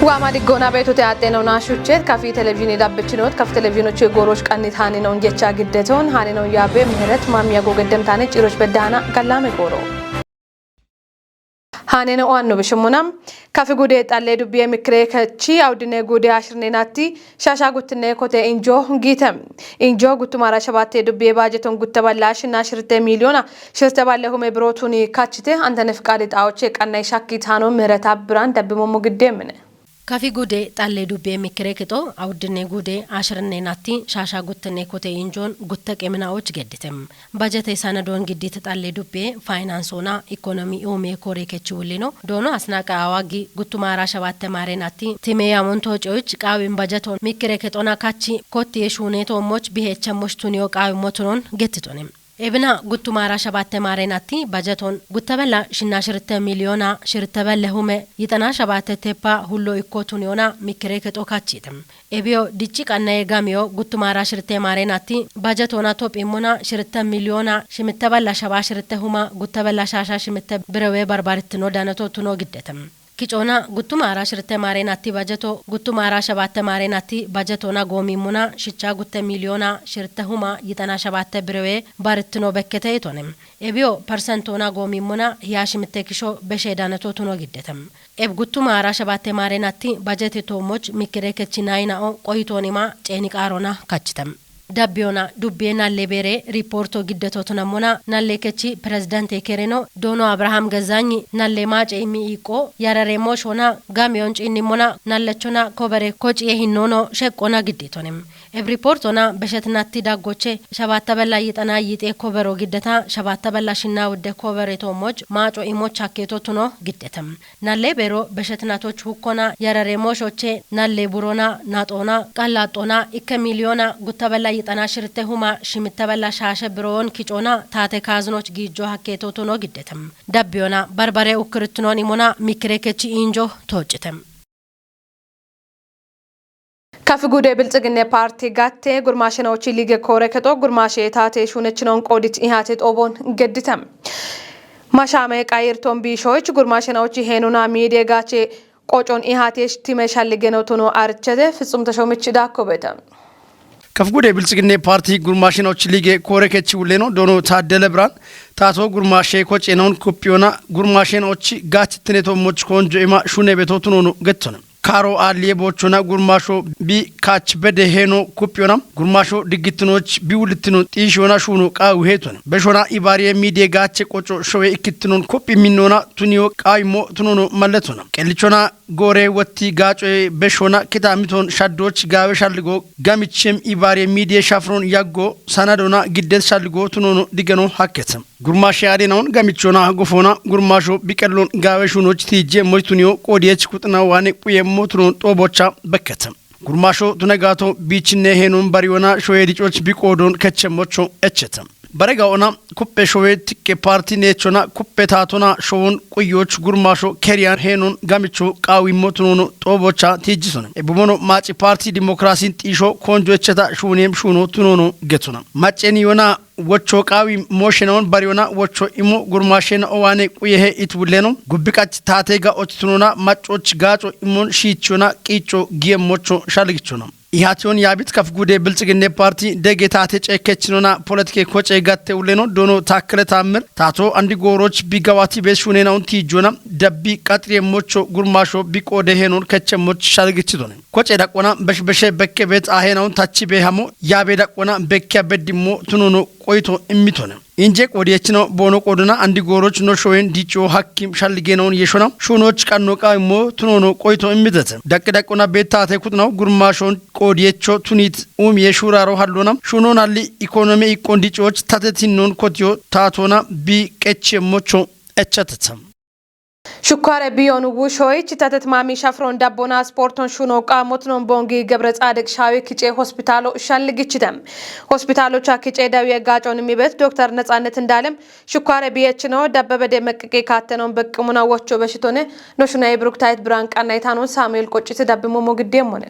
وعمادي قونا بيتو تياتينو ناشوچت كافي تلفزيوني دابچنوت كاف تلفزيونوچ ጎሮች ቀኒት ሃኒኖን ጌቻ ግደቶን ሃኒኖን ያቤ ምህረት ማሚያ ጎገደምታኔ ጭሮች በዳና ቀላሜ ጎሮ ሃኔነ ዋኑ በሽሙናም ካፊ ጉዴ ጣሌ ዱብ የሚክሬ ከቺ አውድኔ ጉዴ አሽርኔናቲ ሻሻ ጉትኔ ኮቴ ኢንጆ ጊተም ኢንጆ ጉቱማራ ሸባቴ ዱብ የባጀቶን ጉተባላሽ እና ሽርተ ሚሊዮና ሽርተ ባለሁ መብሮቱኒ ካችቴ አንተነ ፍቃድ ጣውቼ ቀናይ ሻኪታኖ ምህረት አብራን ደብሞሙ ግዴምነ ካፊ ጉዴ ጣሌ ዱብ የሚክሬ ከቶ አውድኔ ጉዴ አሽርኔናቲ ሻሻ ጉትኔ ኮቴ ኢንጆን ጉተቅ የምናዎች ገድተም ባጀቴ ሰነዶን ግዲት ጣሌ ዱብ ፋይናንሶና ኢኮኖሚ ኡሜ ኮሬ ከቺውሊኖ ዶኖ አስናቃ አዋጊ ጉቱማራ ሸባተ ማሬናቲ ቲሜያ ሞንቶጮች ቃዊን ባጀቶን ሚክሬ ከቶና ካቺ ኮቴ የሹኔቶ ሞች ቢሄቸሞች ቱኒዮ ቃዊ ሞትሮን ገትቶንም ኤብና ጉቱማራ ሸባተ ማሬናቲ ባጀቶን ጉተበላ ሽና ሽርተ ሚሊዮና ሽርተበለ ሁመ ይጠና ሸባተ ቴፓ ሁሎ ኢኮቱኒዮና ሚክሬ ከጦካቺትም ኤቢዮ ዲቺ ቀናዬ ጋሚዮ ጉቱማራ ሽርተ ማሬናቲ ባጀቶና ቶፕ ኢሞና ሽርተ ሚሊዮና ሽምተበላ ሸባ ሽርተ ሁማ ጉተበላ ሻሻ ሽምተ ብረዌ ባርባርትኖ ዳነቶ ቱኖ ግደተም ኪጮና ጉቱማራ ሽርተ ማሬናቲ ባጀቶ ጉቱማራ ሸባተ ማሬናቲ ባጀቶና ጎሚሙና ሽቻ ጉተ ሚሊዮና ሽርተ ሁማ ይጠና ሸባተ ብረዌ ባርትኖ በከተ ይቶንም ኤቢዮ ፐርሰንቶና ጎሚሙና ያሽምተ ኪሾ በሸዳነቶ ቱኖ ግደተም ኤብ ጉቱማራ ሸባተ ማሬናቲ ባጀቴ ቶሞች ሚክሬ ከቺናይናኦ ቆይቶኒማ ጨኒቃሮና ካችተም ዳቢዮና ዱቤና ሌቤሬ ሪፖርቶ ግደቶት ነሞና ናሌከቺ ፕሬዝዳንት ኤኬሬኖ ዶኖ አብርሃም ገዛኝ ናሌማ ጨሚ ኢቆ ያረሬሞ ሾና ጋሚዮን ጭኒሞና ናለቾና ኮበሬ ኮጭ የሂኖኖ ሸቆና ግዴቶንም ኤብ ሪፖርቶና በሸትናቲ ዳጎቼ ሸባተ በላ ይጠና ይጤ ኮበሮ ግደታ ሸባተ በላሽና ወደ ኮበሬቶ ሞች ማጮ ኢሞች አኬቶት ነው ግደተም ናሌ ቤሮ በሸትናቶች ሁኮና ያረሬሞ ሾቼ ናሌ ቡሮና ናጦና ቃላጦና ኢከ ሚሊዮና ጉተበላ ይጠና ሽርተ ሁማ ሽምተበላ ሻሸ ብሮን ኪጮና ታቴ ካዝኖች ጊጆ ሀኬቶቶ ነው ግደተም ዳቢዮና በርበሬ ኡክርትኖን ኢሞና ሚክሬከቺ ኢንጆ ተወጭተም ካፊ ጉዴ ብልጽግና ፓርቲ ጋቴ ጉርማሽናዎች ሊግ ኮሬ ከቶ ጉርማሽ ታቴ ሹነችኖን ቆዲት ኢሃቴ ጦቦን ገድተም ማሻሜ ቃይርቶን ቢሾች ጉርማሽናዎች ሄኑና ሚዲያ ጋቼ ቆጮን ኢሃቴሽ ቲመሻል ገነው ቶኖ አርቸደ ፍጹም ተሾምች ዳኮበተ ካፊ ጉዴ ብልጽግና ፓርቲ ጉርማሽናዎች ሊግ ኮሬ ከቺውሌኖ ዶኖ ታደለ ብራን ታቶ ጉርማሽ ኮጬኖን ኩፒዮና ጉርማሽናዎች ጋት ትኔቶሞች ኮንጆ ኢማ ሹኔ ቤቶቱ ነው ገቶነ ካሮ አሊየ ቦቾና ጉርማሾ ቢ ካች በደ ሄኖ ኩፒዮና ጉርማሾ ድግትኖች ቢውልትኖ ጢሾና ሹኑ ቃው ሄቶን በሾና ኢባሪየ ሚዲያ ጋቼ ቆጮ ሾዌ ኢክትኖን ኮፒ ሚኖና ቱኒዮ ቃይሞ ቱኖኖ መለቶና ቀልቾና ጎሬ ወቲ ጋጮ በሾና ኪታሚቶን ሻዶች ጋዌ ሻልጎ ጋሚቼም ኢባሪየ ሚዲያ ሻፍሮን ያጎ ሳናዶና ግደት ሻልጎ ቱኖኖ ዲገኖ ሀከተም ጉርማሽ ያዴናውን ጋሚቾና ጎፎና ጉርማሾ ቢቀሎን ጋዌ ሹኖች ቲጄ ሞይቱኒዮ ቆዲየች ኩጥና ዋኔ ቁየም ሞትሮን ጦቦቻ በከተም ጉርማሾ ቱነጋቶ ቢችኔ ሄኖን ባሪዮና ሾዌ ዲጮች ቢቆዶን ከቸሞቾ እቸተም በረጋውና ኩፔ ሾዌ ትቄ ፓርቲ ኔቾና ኩፔ ታቶና ሾውን ቁዮች ጉርማሾ ከሪያን ሄኖን ጋሚቾ ቃዊ ሞትሮን ጦቦቻ ቲጅሶነ ኤቡሞኖ ማጪ ፓርቲ ዲሞክራሲን ጢሾ ኮንጆ እቸታ ሹኔም ሹኖ ቱኖኖ ገቱና ማጨኒዮና ወቾ ቃዊ ሞሽናውን ባሪዮና ወቾ ኢሞ ጉርማሽና ኦዋኔ ቁየሄ ኢትውሌኖ ጉብቃች ታቴጋ ኦችቱኖና ማጮች ጋጮ ኢሞን ሺቾና ቂጮ ጊየሞቾ ሻልግቾና ኢሃቲዮን ያቢት ካፊ ጉዴ ብልጽግና ፓርቲ ደጌታቴ ጨከችኖና ፖለቲኬ ኮጨ ጋቴ ውሌኖ ዶኖ ታክለ ታምር ታቶ አንዲ ጎሮች ቢጋዋቲ ቤሹኔናውን ቲጆና ደቢ ቀጥሬ ሞቾ ጉርማሾ ቢቆደ ሄኖን ከቸሞች ሻልግችቶነ ኮጨ ዳቆና በሽበሸ በከ ቤት አሄናውን ታቺ ቤሃሞ ያቤ ዳቆና በከ በዲሞ ቱኖኖ ቆይቶ እሚቶነ ኢንጄ ቆዲየችኖ ቦኖ ቆዱና አንዲ ጎሮች ኖ ሾዌን ዲቾ ሐኪም ሻልጌናውን የሾና ሹኖች ቀኖቃሞ ቱኖኖ ቆይቶ እሚተተ ደቅደቁና ቤታቴ ኩጥናው ጉርማሾን ቆዲየቾ ቱኒት የሹራሮ ሀሎና ሹኖን አሊ ኢኮኖሚ ኢኮንዲጮች ታተቲኖን ኮቲዮ ታቶና ቢ ቀቼ ሞቾ እቸተተም ሹኳረ ቢዮኑ ውሾይች ተተት ማሚ ሻፍሮን ዳቦና ስፖርቶን ሹኖ ቃሞትኖን ቦንጊ ገብረ ጻድቅ ሻዊ ክጬ ሆስፒታሎ ሻልግችተም ሆስፒታሎች አክጬ ዳዊ ጋጮን የሚበት ዶክተር ነጻነት እንዳለም ሹኳረ ቢየች ነው ዳበበደ መቅቄ ካተነውን በቅሙና ወቾ በሽቶነ ኖሹና የብሩክታይት ብራን ቃናይታኖን ሳሙኤል ቆጭት ዳብሞ ሞግዴም ሆነ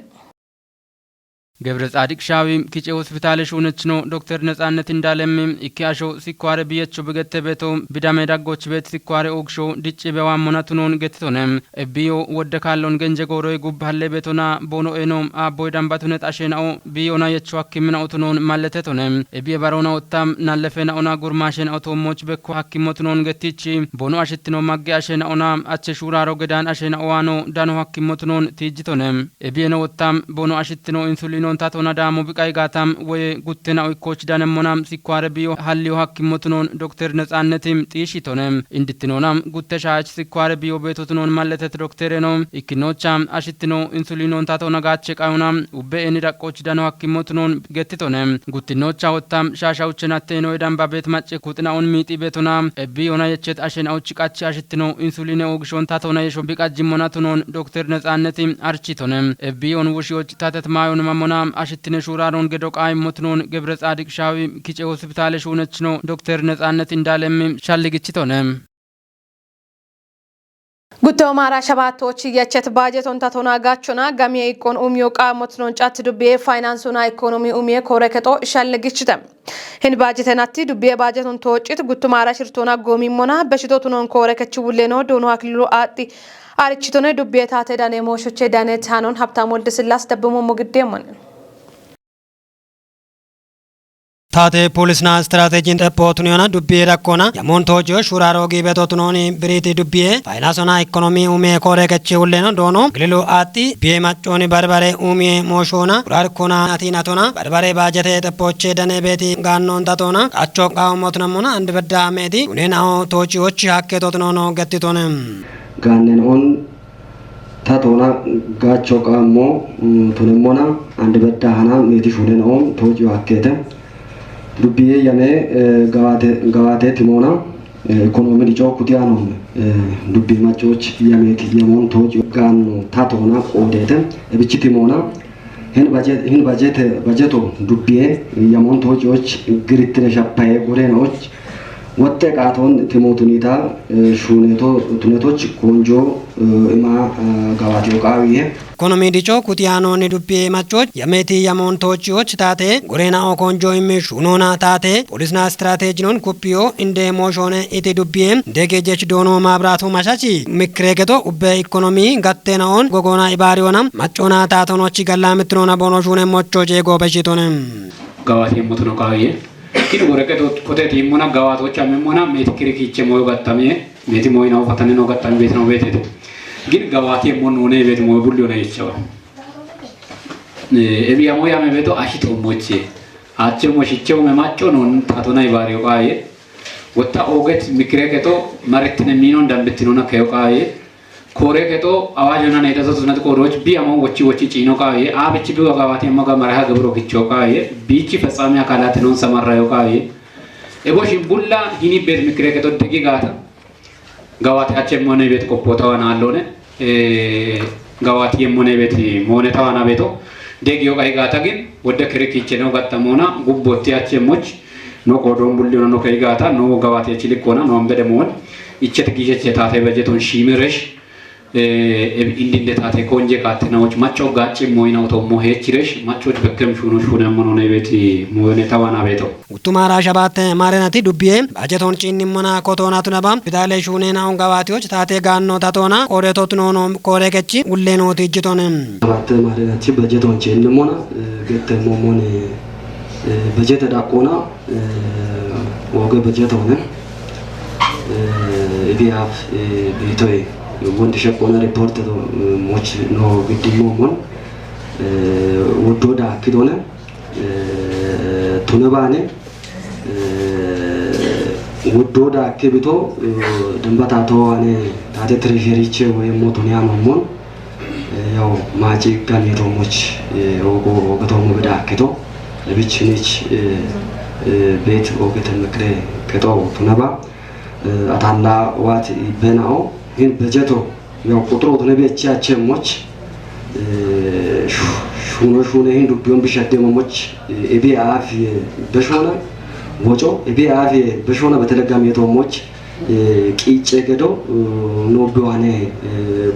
ገብረ ጻድቅ ሻዊም ኪጬ ሆስፒታል ሹነች ነው ዶክተር ነጻነት እንዳለም ኢኪያሾ ሲኳረ ቢየቹ በገተ ቤቶ ቢዳሜ ዳጎች ቤት ሲኳረ ኦግሾ ዲጭ በዋሞናቱኖን ገትቶነም ቢዮ ወደ ካሎን ገንጀ ጎሮይ ጉባለ ቤቶና ቦኖ ኤኖ አቦይ ዳምባቱ ነጣሸናው ቢዮና የቹ ሐኪምናውቱኖን ማለተቶነም ቢየ ባሮና ወጣም ናለፈናውና ጉርማሽን አውቶሞች በኮ ሐኪሞቱኖን ገቲቺ ቦኖ አሽትኖ ማገያሸናውና አቸ ሹራሮ ገዳን አሸናዋኖ ዳኖ ሐኪሞቱኖን ትይጅቶነም ቢየነ ወጣም ቦኖ አሽትኖ ኢንሱሊን ታቶና ዳሞ ቢቃይ ጋታም ወይ ጉተና ኦይኮች ዳነሞናም ሲኳረ ቢዮ ሐሊዮ ሐኪሞቱኖን ዶክተር ነጻነትም ጢሽቶነም እንድትኖናም ጉተሻች ሲኳረ ቢዮ ቤቶቱኖን ማለተት ዶክተር ነው ኢኪኖቻም አሽትኖ ኢንሱሊኖን ታቶና ጋቸ ቃዩናም ኡበኤኒ ዳቆች ዳኖ ሐኪሞቱኖን ገትቶነም ጉትኖቻ ወጣም ሻሻውቸናቴኖ የዳምባ ቤት ማጨ ኩጥናውን ሚጢ ቤቶና ቢዮና የቸት አሸናውጭ ቃች አሽትኖ ኢንሱሊን ኦግሾን ታቶና የሾ ቢቃጅሞናቱኖን ዶክተር ነጻነትም አርቺቶነም ቢዮን ውሽዮች ታተት ማዮን ማሞና አሽትነ ሹራሮን ገዶቃይ ሞትኖን ገብረ ጻድቅ ሻዊ ኪጬ ሆስፒታል ሹነች ነው ዶክተር ነጻነት እንዳለም ሻልግችቶነም ጉቶ ማራ ሸባቶች የቸት ባጀቶን ታቶና ጋቹና ጋሚያ ኢኮን ኡሚዮ ቃሞትኖን ጫት ዱቤ ፋይናንሱና ኢኮኖሚ ኡሚየ ኮረከቶ ሻልግችተም ህን ባጀተናቲ ዱቤ ባጀቶን ተወጭት ጉቶ ማራ ሽርቶና ጎሚሞና በሽቶቱኖን ኮረከች ውሌኖ ዶኖ አክሊሉ አጢ አርችቶነ ዱቤ ታተ ዳኔ ሞሾቼ ዳኔ ታኖን ሀብታም ወልደ ስላስ ደብሞ ሞግዴሞን ታቴ ፖሊስና ስትራቴጂን ጠፖቱን የሆነ ዱቤ ዳኮና የሞንቶጆ ሹራሮ ጊቤቶቱኖኒ ብሪቲ ዱቤ ፋይናንሶና ኢኮኖሚ ኡሜ ኮረከቼ ሁሌኖ ዶኖ ግሊሉ አጢ ቢዬ ማጮኒ በርበሬ ኡሜ ሞሾና ቁራርኮና አቲናቶና በርበሬ ባጀቴ ጠፖቼ ደኔ ቤቲ ጋኖን ታቶና ቃቾ ቃውሞትነሙና አንድ በዳ ሜቲ ሁኔናው ቶቺዎች ሀኬቶትኖኖ ገቲቶንም ጋነን ታቶና ጋቾ ቃሞ ቱነሞና አንድ በዳ ሀና ሜቲ ሹኔናው ቶቺ ሀኬተ ዱቢዬ ያኔ ጋዋቴ ቲሞና ኢኮኖሚ ዲጮ ኩቲያኖ ዱቢ ማቾች ያሜት የሞን ቶጅ ጋን ታቶና ኦዴተ እብቺ ቲሞና ህን ባጀቶ ዱቢዬ የሞን ቶጆች ግሪትነ ሻፓዬ ጎሬናዎች ወጤ ቃቶን ቲሞቱኒታ ሹኔቶ ቱኔቶች ኮንጆ ኢማ ጋዋቴው ቃዊዬ ኢኮኖሚ ዲጮ ኩቲያኖኒ ዱቤ ማቾች የሜቲ የሞን ቶጂዎች ታቴ ጎሬናኦ ኮንጆ ኢሚ ሹኖና ታቴ ፖሊስና ስትራቴጂኖን ኩፒዮ እንደ ሞሾነ ኢቲ ዱቤ ደገጀች ዶኖ ማብራቱ ማሻቺ ምክሬገቶ ኡበ ኢኮኖሚ ጋቴናውን ጎጎና ኢባሪዮናም ማጮና ታቶኖች ገላምትኖና ቦኖ ሹኔ ሞቾ ጄጎ በሽቶንም ጋዋቴ ሞትኖ ቃዊዬ ኪዱ ወረቀቶ ኮቴት ይሞና ጋዋቶች አመሞና ሜቲ ክሪኪቼ ሞዮ ጋጣሜ ሜቲ ሞይናው ፈተነ ነው ጋጣሜ ቤት ነው ቤት ግን ጋዋቴ ሞን ሆነ ቤት ሞይ ቡል ሆነ ይቻው እቢያ ሞያ መቤቶ አሽቶ ሞቼ አቸው ሞሽቸው መማጮ ነው ታቶና ይባሪው ቃዬ ወጣ ኦገት ምክሬከቶ ማረክነ ሚኖ እንደምትኖና ከዮቃዬ ኮሬከቶ አዋጆና ነይተሶ ሱነት ቆሮች ቢያሞ ወጪ ጪኖ ቃዬ አብቺ ቢው ጋዋቴ ሞጋ መራሃ ገብሮ ግቾ ቃዬ ቢቺ ፈጻሚ አካላት ነው ሰማራዮ ቃዬ ኤቦሽ ቡላ ሂኒ ቤት ምክሬከቶ ደቂቃታ ጋዋቴ አቸሞነ ቤት ቆፖታዋና አለሆነ ጋዋቴ የሞነ ቤት ሞነታዋና ቤቶ ደጊዮ ቃይጋታ ግን ወደ ክሪኪቼ ነው ጋጣሞና ጉቦቴ አቸሞች ኖ ቆዶም ቡሊዮና ኖ ቃይጋታ ኖ ጋዋቴ ችልቆና ኖ አምበደሞን ይቸት ጊዜች ታቴ በጀቶን ሺምረሽ እንዲንደ ታቴ ኮንጀ ቃትናዎች ማጮ ጋጭ ሞይናው ተሞ ሄችረሽ ማጮች በከም ሹኖ ሹነ ሞኖ ነው ቤት ሞነታዋና ቤቶ ኡቱማራ ሸባት ማረናቲ ዱቢዬ ባጀቶን ጪኒሞና ኮቶናቱ ነባ ቢታለ ሹኔናውን ጋዋቲዎች ታቴ ጋኖ ታቶና ቆሬቶትኖኖ ኮሬገቺ ሁሌኖ ትጅቶንም ሸባት ማረናቲ ባጀቶን ጪኒሞና ገተ ሞሞን በጀተ ዳቆና ወገ በጀቶነ ኢዲያፍ ቢቶይ ወንድ ሸቆና ሪፖርት ሞች ነው ግድሞ ሞን ወዶዳ ኪዶነ ቱነባኔ ወዶዳ ኪብቶ ደንባታቶ አኔ ታቴ ትሬዠሪቼ ወይ ሞቱኒያ ሞን ያው ማጂ ጋሜቶ ሞች ወገቶ ሞበዳ ኪቶ ለብችኒች ቤት ወገተ መክሬ ከቶ ቱነባ አታላ ዋት በናኦ ግን በጀቶ ያው ቁጥሩ ተነቤች ያቸሞች ሹኖ ይሄን ዱቢዮን ቢሸደሞች ኤቢአፍ በሾነ ወጮ ኤቢአፍ በሾነ በተለጋሚ የተሞች ቂጬ ገዶ ኖብዋኔ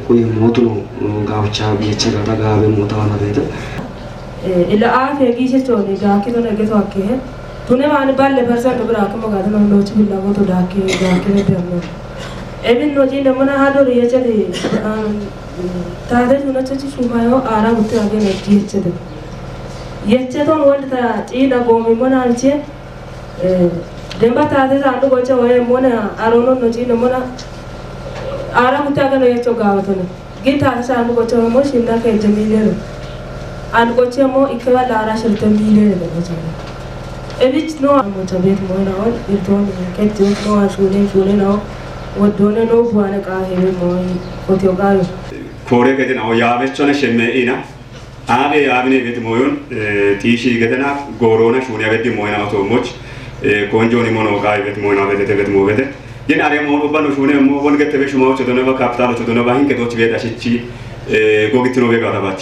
ቆይ ሞቱ ነው ጋውቻ የቸጋታ ጋር በሞታዋና ቤት إلا عارف يجيش توني داكي تو نجت واقعه تونا ما نبالي برسان كبراك ما قادنا نوتش بالله وتو داكي نبيعنا Ebin noji namana hado riyachade taade tuna chachi shumayo ara utte age neti yechade yechaton wonta tina gomi mona alche demba taade sandu gocha waye mona arono noji namana ara utte age no yecho gawatone gita sandu gocha mo shinda ke jamilero an gocha mo ikwa lara shirta milero gocha ebich no mo tabet mo na on irton ketti no ashule no ودونه نو بوانا كاهي موي وتيوغايو كوري كدنا او يابچونه شمئينا ابي يابني بيت مويون تيشي كدنا غورونا شونيا بيت موينا اوتوموچ كونجوني مونو غاي بيت موينا بيت موبيت ين اريا مونو بانو شوني مو ونگت بي شماو چدونه با كابيتال چدونه با هين كدوچ بيت اشيچي غوگيتنو بي غاتاباچ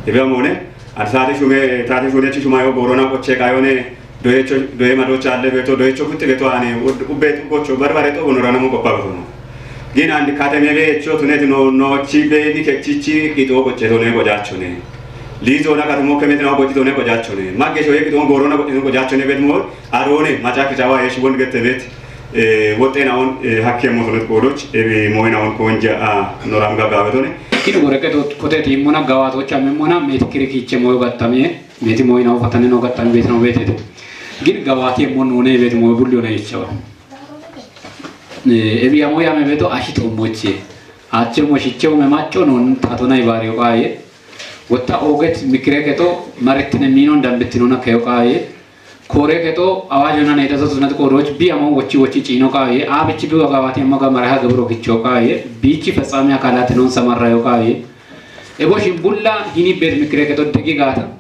يبيا مونه ارساده شومه تاده شوني چي شمايو غورونا کوچه كايونه doye madocha alle beto doye chokutte beto ane ubet gocho barbare to onorana mo koppa beto gina andi kateme be cho tuneti no chibe ni ke chichi ito goche to ne gojachone lizo na katmo kemete na gochi to ne gojachone magge shoye ki to gorona gochi gojachone bet mo arone macha ki jawa yesh won gette bet wote na on hakke mo tonet godoch e moina on konja noramga gawetone kini goreke to kote timona gawato chamemona metikiri kiche mo gattame meti moina fatane no gattame bet no betete gin gawati monone bet mo bulyo na ichawa ebi amoya me beto ashito moche ache mo shicho me macho non tatona ibari qaye wotta oget mikreketo maretine minon dambetino na kayo qaye koreketo awajona na itaso sunat koroch bi amo wochi chino qaye abichi bi gawati mo ga maraha gabro kicho qaye bichi fasami akalat non samarrayo qaye ebo shimbulla hini bet mikreketo degi gata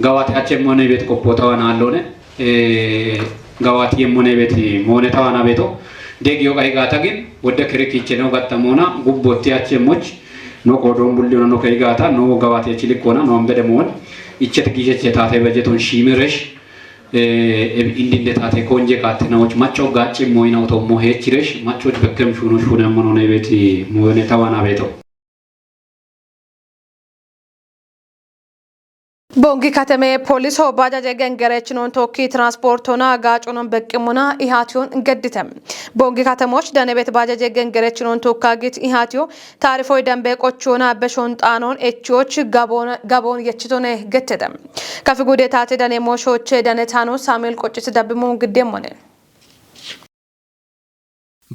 gawati ache mone bet ko potawana allone gawati mone bet mone tawana beto degi yo kai gata gin wodda kiriki cheno gatta mona gubbotti ache moch no kodon bullino no kai gata no gawati chili kona no ambede mon ichet gije chetate bejeton shimiresh indinde tate konje katte nawoch macho gachi moina auto mo hechiresh macho bekkem shuno shune mono ne beti mone tawana beto ቦንጊ ከተሜ ፖሊስ ባጃጅ ገንገረችኖን ቶኪ ትራንስፖርቶና ጋጮኖን በቅሙና ኢሃቲዮን እንገድተም ቦንጊ ከተሞች ደነቤት ባጃጅ ገንገረችኖን ቶካጊት ኢሃቲዮ ታሪፎይ ደንበ ቆቾና በሾንጣኖን ኤቾች ጋቦን የችቶነ ገተደም ከፍጉዴታቴ ደኔ ሞሾች ደነታኖ ሳሙኤል ቆጭት ደብሞ ግዴሞነ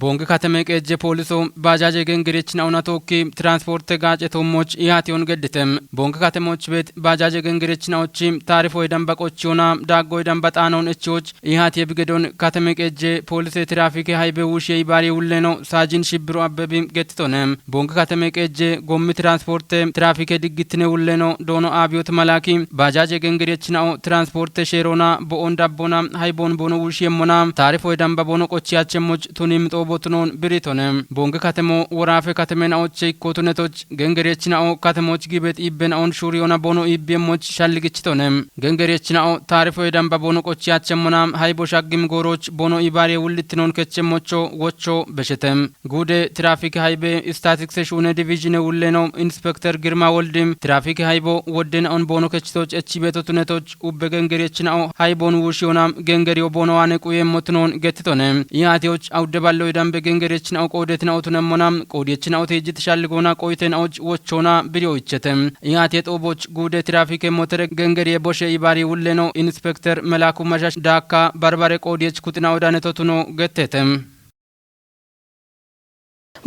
ቦንግ ከተሜ ቀጀ ፖሊሶ ባጃጅ ገንገሬችን አውና ቶኪ ትራንስፖርት ጋጨቶሞች ኢሃቲዮን ገድተም ቦንግ ከተሞች ቤት ባጃጅ ገንገሬችን አውጪ ታሪፎይ ደንበቆችዮና ዳጎይ ደንበጣኖን እቾች ኢሃቲ ብገዶን ከተሜ ቀጀ ፖሊስ ትራፊክ ሃይቤ ውሽ ይባሪ ውለኖ ሳጂን ሽብሩ አበቢ ገትቶነም ቦንግ ከተሜ ቀጀ ጎሚ ትራንስፖርት ትራፊክ ድግትነ ውለኖ ዶኖ አብዮት መላኪ ባጃጅ ገንገሬችን አው ትራንስፖርት ሼሮና ቦኦን ዳቦና ሃይቦን ቦኖ ውሽ የሞና ታሪፎይ ደንበቦኖ ቆቺያቸሞች ቱኒም ቦትኖን ብሪቶንም ቦንግ ከተሞ ወራፈ ከተመናዎች ኮቱነቶች ገንገሬችናው ከተሞች ግበት ኢበናውን ሹሪዮና ቦኖ ኢበሞች ሻልግችቶንም ገንገሬችናው ታሪፎ የደንባ ቦኖ ቆቺያቸሞናም ሃይቦሻግም ጎሮች ቦኖ ኢባሬ ውልትኖን ከቸሞቾ ወቾ በሸተም ጉደ ትራፊክ ሃይቤ ስታቲክስ ሹነ ዲቪዥን ውለኖ ኢንስፔክተር ግርማ ወልድም ትራፊክ ሃይቦ ወደናውን ቦኖ ከችቶች እቺ ቤቶቱነቶች ኡበ ገንገሬችናው ሃይቦን ውሽዮናም ገንገሬው ቦኖ ዋነቁ የሞትኖን ገትቶንም ኢሃቲዎች አውደባለው ደንበ ገንገሬችን አው ቆደትን አውቱነሞናም ቆዴችን አውተ እጅ ተሻልጎና ቆይተን አውጭ ወቾና ቢሮ ይቸተም ኢሃቴ ጦቦች ጉደ ትራፊክ ሞተር ገንገሬ ቦሸ ይባሪ ውለኖ ኢንስፔክተር መላኩ መሻሽ ዳካ ባርባሬ ቆዴች ኩጥና ወዳነቶቱኖ ገተተም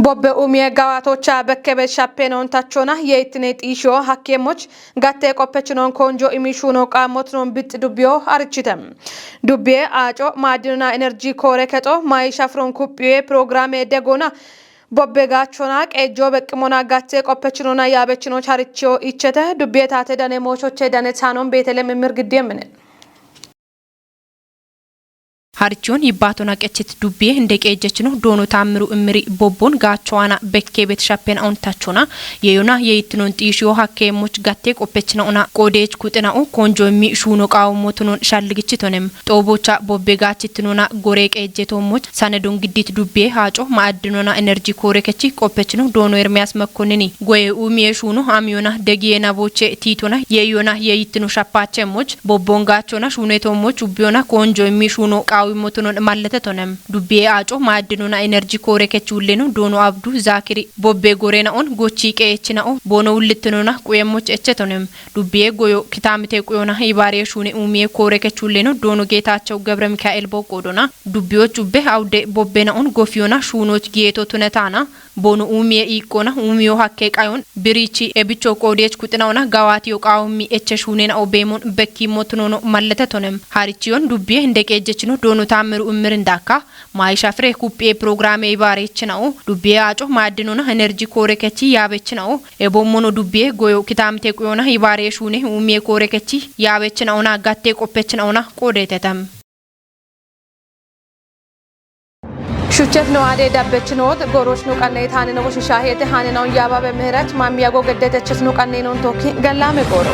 ቦበ ኡሚየ ጋዋቶቻ በከበ ሻፔኖን ታቾና የኢትኔት ኢሾ ሐኬሞች ጋቴ ቆፐችኖን ኮንጆ ኢሚሹኖ ቃሞትኖን ብጥ ዱቢዮ አርችተም ዱቢየ አጮ ማድንና ኤነርጂ ኮሬ ከጦ ማይ ሻፍሮን ኩፒዬ ፕሮግራም ደጎና ቦበ ጋቾና ቀጆ በቅሞና ጋቴ ቆፐችኖና ያበችኖች አርቺዮ ኢቸተ ዱቢየ ታተ ደኔ ሞቾቼ ደኔ ታኖን ቤተለም ምርግዴምን harchion yibbatona qechit dubbe እንደቀጀችኑ ዶኖ ታምሩ እምሪ ቦቦን ጋቸዋና በኬ ቤት ሻፔን አውንታቾና የዮና የይትኖን ጢሽዮ ሀኬሞች ጋቴ ቆፔችናውና ቆዴች ኩጥናው ኮንጆ የሚሹኖ ቃውሞቱን ሻልግችቶንም ጦቦቻ ቦቤ ጋችትኖና ጎሬ ቀጀቶሞች ሰነዶን ግዲት ዱቤ ሃጮ ማዕድኖና ኤነርጂ ኮሬከቺ ቆፔችኑ ዶኖ ኤርሚያስ መኮንኒ ጎይ ኡሚየሹኑ አሚዮና ደጊየና ቦቼ ቲቶና የዮና የይትኖ ሻፓቸሞች ቦቦን ጋቾና ሹኔቶሞች ኡቢዮና ኮንጆ የሚሹኖ ቃውሞቱን ማለተቶንም ዱቤ አጮ ማዕድኖና ኤነርጂ ኮሬከቺ ውሌኑ ዶኖ አብዱ ዛኪሪ ቦቤ ጎሬናውን ጎቺ ቀየችናው ቦኖ ውልትኖና ቁየሞች እቸቶንም ዱቤ ጎዮ ኪታምቴ ቁዮና ይባሬ ሹኔ ኡሚየ ኮሬከቺ ውሌኑ ዶኖ ጌታቸው ገብረ ሚካኤል ቦቆዶና ዱቤዎች ኡቤ አውዴ ቦቤናውን ጎፊዮና ሹኖች ጌቶ ቱነታና ቦኖ ኡሚየ ኢቆና ኡሚዮ ሀኬ ቃዮን ብሪቺ ኤቢቾ ቆዴች ኩጥናውና ጋዋቲዮ ቃውሚ እቸሹኔና ኦቤሞን በኪሞትኖኖ ማለተቶንም ሃሪቺዮን ዱቤ እንደቀጀችኑ ዶኖ ታምሩ እምር እንዳካ ማይሻ ፍሬ ኩጴ ፕሮግራም ይባሬችናው ዱቤ አጮ ማዕድኖና ኤነርጂ ኮሬከቺ ያበችናው ኤቦሞኖ ዱቤ ጎዮ ኪታምቴ ቁዮና ይባሬ ሹኔ ኡሚየ ኮሬከቺ ያበችናውና ጋቴ ቆፔችናውና ቆዴተተም ሹቸት ነው አዴ ዳበችኖት ጎሮች ነው ቀነ ታነ ነው ሻሄተ ሃነ ነው ያባ በምህረት ማሚያጎ ገደተችስ ነው ቀነ ነው ቶኪ ገላሜ ጎሮ